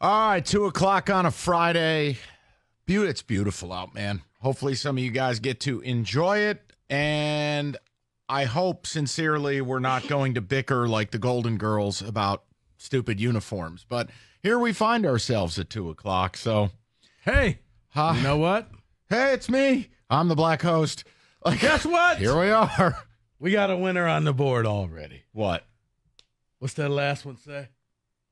All right, 2 o'clock on a Friday. It's beautiful out, man. Hopefully some of you guys get to enjoy it. And I hope, sincerely, we're not going to bicker like the Golden Girls about stupid uniforms. But here we find ourselves at 2 o'clock. So, hey, you know what? Hey, it's me. I'm the black host. Guess what? Here we are. We got a winner on the board already. What? What's that last one say?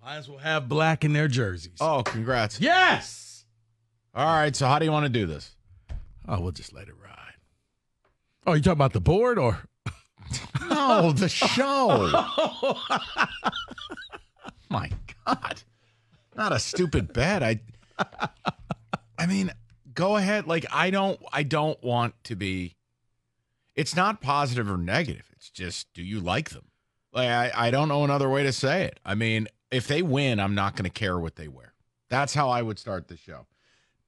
Lions will have black in their jerseys. Oh, congrats. Yes! All right, so how do you want to do this? Oh, we'll just let it ride. Oh, you talking about the board or? No, the show. My God. Not a stupid bet. I mean, go ahead. Like, I don't want to be. It's not positive or negative. It's just, do you like them? Like, I don't know another way to say it. I mean, if they win, I'm not going to care what they wear. That's how I would start the show.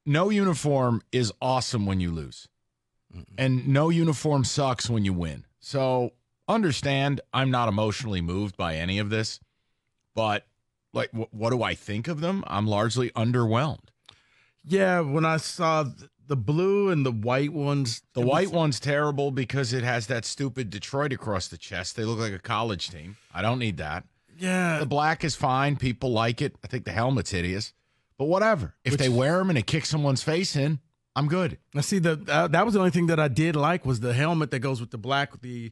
No uniform is awesome when you lose. And no uniform sucks when you win. So understand, I'm not emotionally moved by any of this. But, like, what do I think of them? I'm largely underwhelmed. Yeah, when I saw the blue and the white ones. The white one's terrible because it has that stupid Detroit across the chest. They look like a college team. I don't need that. Yeah. The black is fine. People like it. I think the helmet's hideous. But whatever. If they wear them and it kicks someone's face in, I'm good. Now, see, that was the only thing that I did like was the helmet that goes with the black, with the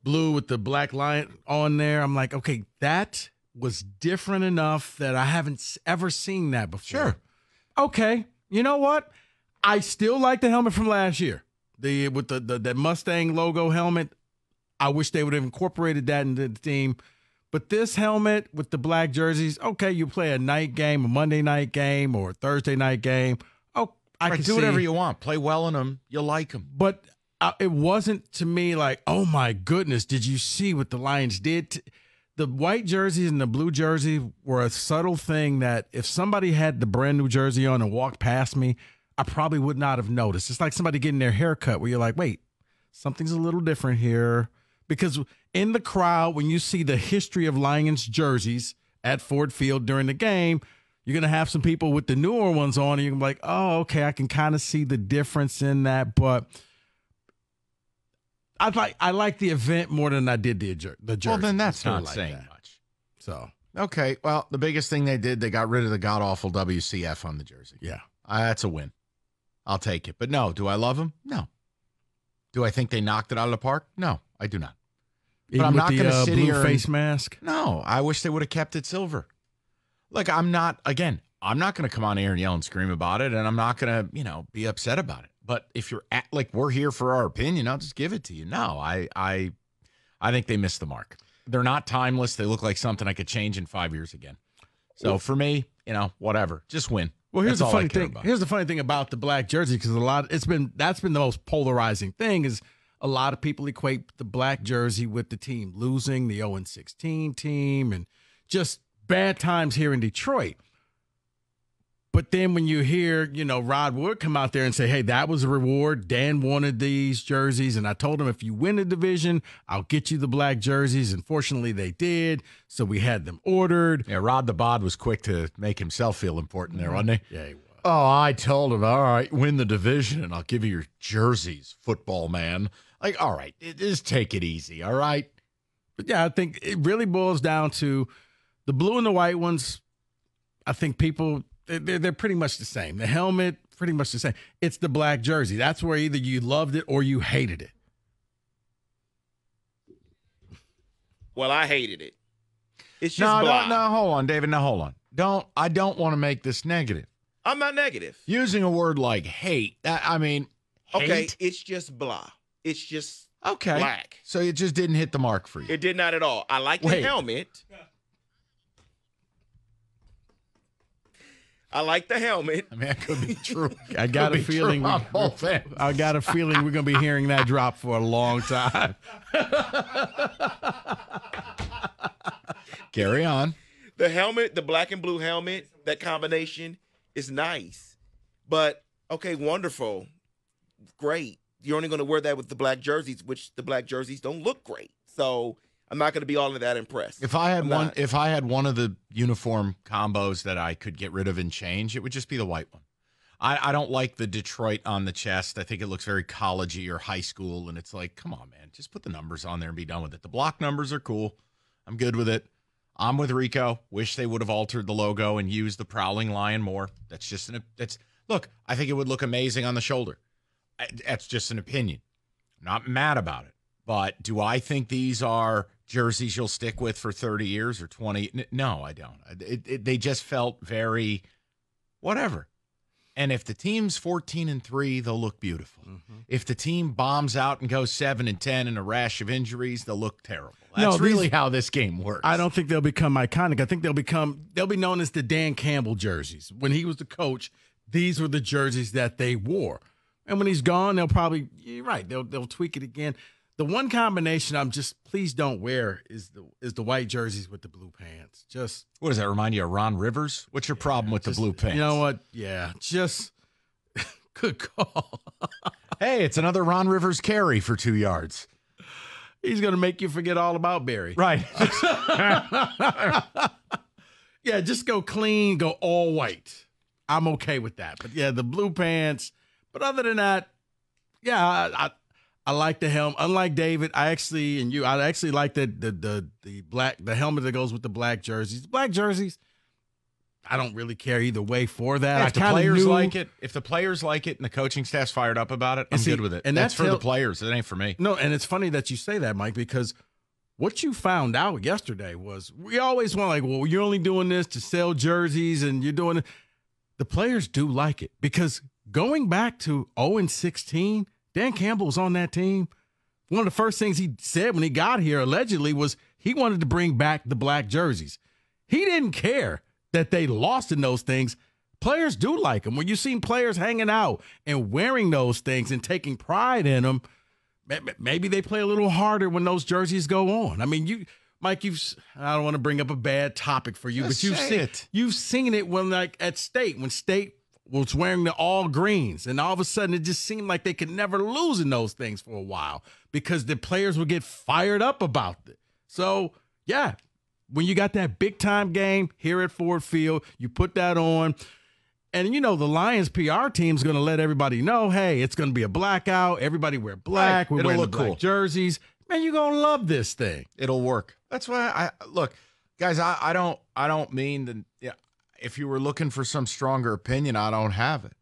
blue with the black line on there. I'm like, okay, that was different enough that I haven't ever seen that before. Sure. Okay. You know what? I still like the helmet from last year. With the Mustang logo helmet. I wish they would have incorporated that into the team. But this helmet with the black jerseys, okay, you play a night game, a Monday night game, or a Thursday night game. Oh, I can do whatever you want. Play well in them. You like them. But it wasn't to me like, oh my goodness, did you see what the Lions did? The white jerseys and the blue jersey were a subtle thing that if somebody had the brand new jersey on and walked past me, I probably would not have noticed. It's like somebody getting their hair cut where you're like, wait, something's a little different here. Because in the crowd, when you see the history of Lions jerseys at Ford Field during the game, you're going to have some people with the newer ones on, and you're going to be like, oh, okay, I can kind of see the difference in that. But I like the event more than I did the jersey. Well, then that's not saying much. So, okay, well, the biggest thing they did, they got rid of the god-awful WCF on the jersey. Yeah. That's a win. I'll take it. But no, do I love them? No. Do I think they knocked it out of the park? No, I do not. Even but I'm with not going to sit blue here face mask? No, I wish they would have kept it silver. Look, I'm not going to come on here and yell and scream about it, and I'm not going to, be upset about it. But if you're we're here for our opinion, I'll just give it to you. No, I think they missed the mark. They're not timeless. They look like something I could change in 5 years again. So for me, whatever, just win. Well, here's the funny thing. Here's the funny thing about the black jersey, because that's been the most polarizing thing is a lot of people equate the black jersey with the team losing, the 0-16 team, and just bad times here in Detroit. But then when you hear, Rod Wood come out there and say, hey, that was a reward. Dan wanted these jerseys. And I told him, if you win the division, I'll get you the black jerseys. Unfortunately, they did. So we had them ordered. Yeah, Rod the Bod was quick to make himself feel important there, wasn't he? Yeah, he was. Oh, I told him, all right, win the division and I'll give you your jerseys, football man. Like, all right, just take it easy, all right? But yeah, I think it really boils down to the blue and the white ones. I think people... They're pretty much the same. The helmet, pretty much the same. It's the black jersey. That's where either you loved it or you hated it. Well, I hated it. It's just No, hold on, David. Now, hold on. I don't want to make this negative. I'm not negative. Using a word like hate, hate? Okay, it's just blah. It's just black. So it just didn't hit the mark for you. It did not at all. I like the helmet. I like the helmet. I mean, that could be true. I got a feeling. I got a feeling we're going to be hearing that drop for a long time. Carry on. The helmet, the black and blue helmet, that combination is nice. But, okay, wonderful. Great. You're only going to wear that with the black jerseys, which the black jerseys don't look great. So I'm not going to be all of that impressed. If I had one of the uniform combos that I could get rid of and change, it would just be the white one. I don't like the Detroit on the chest. I think it looks very collegey or high school, and it's like, come on, man, just put the numbers on there and be done with it. The block numbers are cool. I'm good with it. I'm with Rico. Wish they would have altered the logo and used the prowling lion more. That's just look, I think it would look amazing on the shoulder. That's just an opinion. I'm not mad about it. But do I think these are jerseys you'll stick with for 30 years or 20? No, I don't. They just felt very whatever. And if the team's 14-3, they'll look beautiful. Mm-hmm. If the team bombs out and goes 7-10 and a rash of injuries, they'll look terrible. That's really how this game works. I don't think they'll become iconic. I think they'll be known as the Dan Campbell jerseys. When he was the coach, these were the jerseys that they wore. And when he's gone, you're right, they'll tweak it again. The one combination please don't wear is the white jerseys with the blue pants. Just what does that remind you of, Ron Rivers? What's your problem with the blue pants? You know what? Yeah, just good call. Hey, it's another Ron Rivers carry for 2 yards. He's going to make you forget all about Barry. Right. Yeah, just go clean, go all white. I'm okay with that. But yeah, the blue pants. But other than that, yeah, I like the helmet. Unlike David, I actually like the helmet that goes with the black jerseys. The black jerseys, I don't really care either way for that. If the players like it, and the coaching staff's fired up about it, I'm good with it. And that's for the players. It ain't for me. No, and it's funny that you say that, Mike, because what you found out yesterday was we always want well, you're only doing this to sell jerseys and you're doing it. The players do like it because going back to 0-16, Dan Campbell was on that team. One of the first things he said when he got here, allegedly, was he wanted to bring back the black jerseys. He didn't care that they lost in those things. Players do like them. When you've seen players hanging out and wearing those things and taking pride in them, maybe they play a little harder when those jerseys go on. I mean, Mike, I don't want to bring up a bad topic for you, but you've seen it when, like, at State, when State was wearing the all greens, and all of a sudden it just seemed like they could never lose in those things for a while because the players would get fired up about it. So, yeah, when you got that big-time game here at Ford Field, you put that on, and, the Lions PR team's going to let everybody know, hey, it's going to be a blackout. Everybody wear black. We're wearing the black jerseys. Man, you're going to love this thing. It'll work. That's why look, guys, I don't mean that. Yeah. If you were looking for some stronger opinion, I don't have it.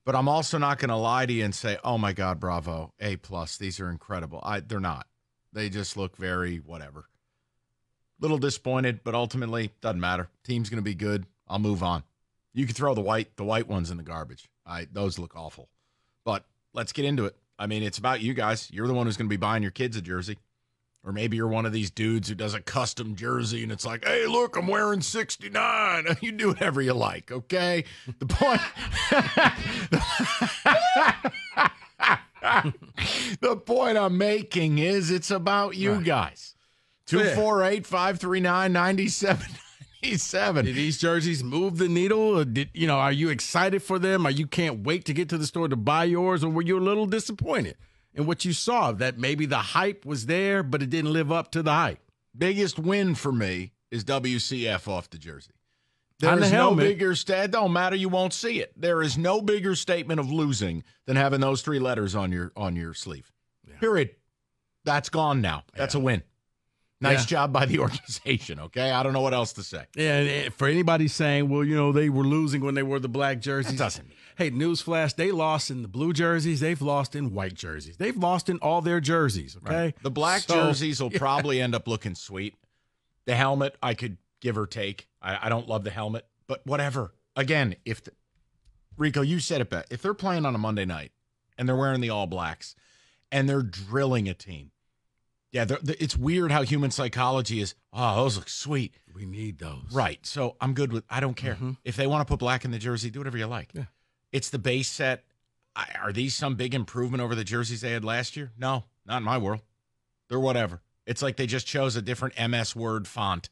But I'm also not going to lie to you and say, oh, my God, bravo, A+, these are incredible. They're not. They just look very whatever. Little disappointed, but ultimately, doesn't matter. Team's going to be good. I'll move on. You can throw the white ones in the garbage. Those look awful. But let's get into it. I mean, it's about you guys. You're the one who's going to be buying your kids a jersey. Or maybe you're one of these dudes who does a custom jersey and it's like, hey, look, I'm wearing 69. You do whatever you like, okay? The point the point I'm making is it's about you guys. 248-539-9797. Did these jerseys move the needle? Or are you excited for them? Or you can't wait to get to the store to buy yours? Or were you a little disappointed in what you saw, that maybe the hype was there, but it didn't live up to the hype? Biggest win for me is WCF off the jersey. There is no bigger don't matter, you won't see it. There is no bigger statement of losing than having those 3 letters on your sleeve. Yeah. Period. That's gone now. That's a win. Nice job by the organization, okay? I don't know what else to say. Yeah, and for anybody saying, well, they were losing when they wore the black jerseys. That doesn't mean. Hey, newsflash, they lost in the blue jerseys. They've lost in white jerseys. They've lost in all their jerseys, okay? Right. The black jerseys will probably end up looking sweet. The helmet, I could give or take. I don't love the helmet, but whatever. Again, Rico, you said it best. If they're playing on a Monday night and they're wearing the All Blacks and they're drilling a team, it's weird how human psychology is, oh, those look sweet. We need those. Right. So I'm good with, I don't care. Mm-hmm. If they want to put black in the jersey, do whatever you like. Yeah. It's the base set. Are these some big improvement over the jerseys they had last year? No, not in my world. They're whatever. It's like they just chose a different MS Word font.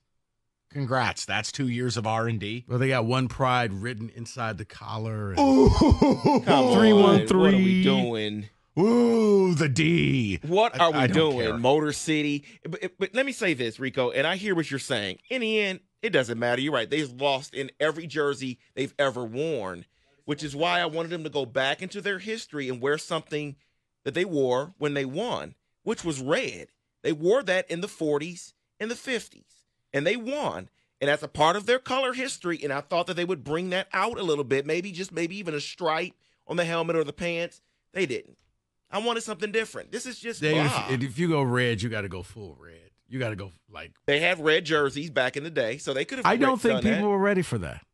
Congrats. That's 2 years of R&D. Well, they got one pride written inside the collar. Ooh, 313. What are we doing? Ooh, the D. What are we I don't care. doing, Motor City? But let me say this, Rico, and I hear what you're saying. In the end, it doesn't matter. You're right. They've lost in every jersey they've ever worn, which is why I wanted them to go back into their history and wear something that they wore when they won, which was red. They wore that in the 40s and the 50s, and they won. And that's a part of their color history, and I thought that they would bring that out a little bit, maybe even a stripe on the helmet or the pants. They didn't. I wanted something different. This is just Dave, blah. if you go red, you got to go full red. You got to go like. They had red jerseys back in the day, so they could have. I don't think done people that. were ready for that.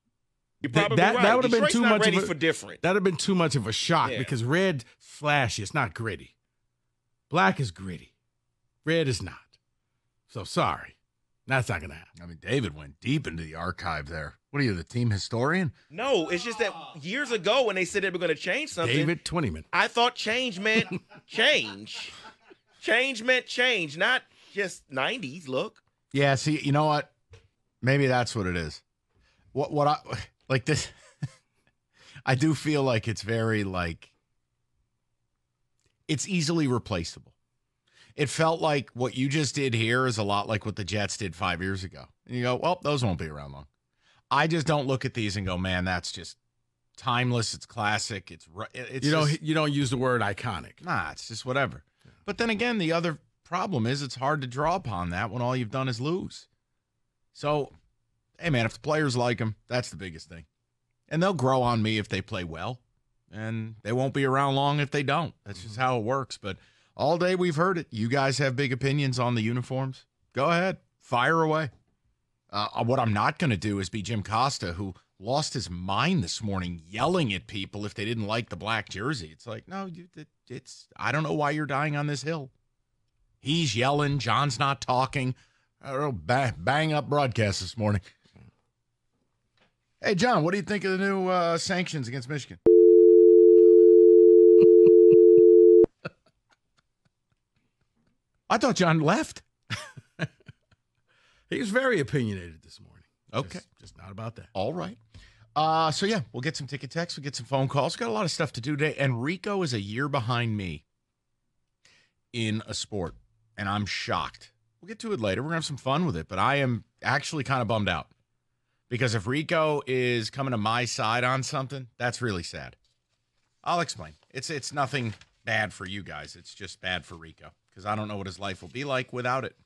You're probably that right. would have been Detroit's too not much ready of a, for different. That'd have been too much of a shock Yeah. because red flashy. It's not gritty. Black is gritty. Red is not. So sorry, that's not gonna happen. I mean, David went deep into the archive there. What are you, the team historian? No, it's just that years ago when they said they were going to change something, David Twentyman. I thought change meant change. Change meant change, not just 90s look. Yeah, see, you know what? Maybe that's what it is. What I like this I do feel like it's very like it's easily replaceable. It felt like what you just did here is a lot like what the Jets did 5 years ago. And you go, well, those won't be around long. I just don't look at these and go, man, that's just timeless. It's classic. It's You don't use the word iconic. Nah, it's just whatever. But then again, the other problem is it's hard to draw upon that when all you've done is lose. So, hey, man, if the players like them, that's the biggest thing. And they'll grow on me if they play well, and they won't be around long if they don't. That's just how it works. But all day we've heard it. You guys have big opinions on the uniforms. Go ahead. Fire away. What I'm not going to do is be Jim Costa, who lost his mind this morning yelling at people if they didn't like the black jersey. It's like, no, I don't know why you're dying on this hill. He's yelling. John's not talking. Bang up broadcast this morning. Hey, John, what do you think of the new sanctions against Michigan? I thought John left. He was very opinionated this morning. Okay. Just not about that. All right. So, yeah, we'll get some ticket texts. We'll get some phone calls. Got a lot of stuff to do today. And Rico is a year behind me in a sport, and I'm shocked. We'll get to it later. We're going to have some fun with it, but I am actually kind of bummed out because if Rico is coming to my side on something, that's really sad. I'll explain. It's nothing bad for you guys. It's just bad for Rico because I don't know what his life will be like without it.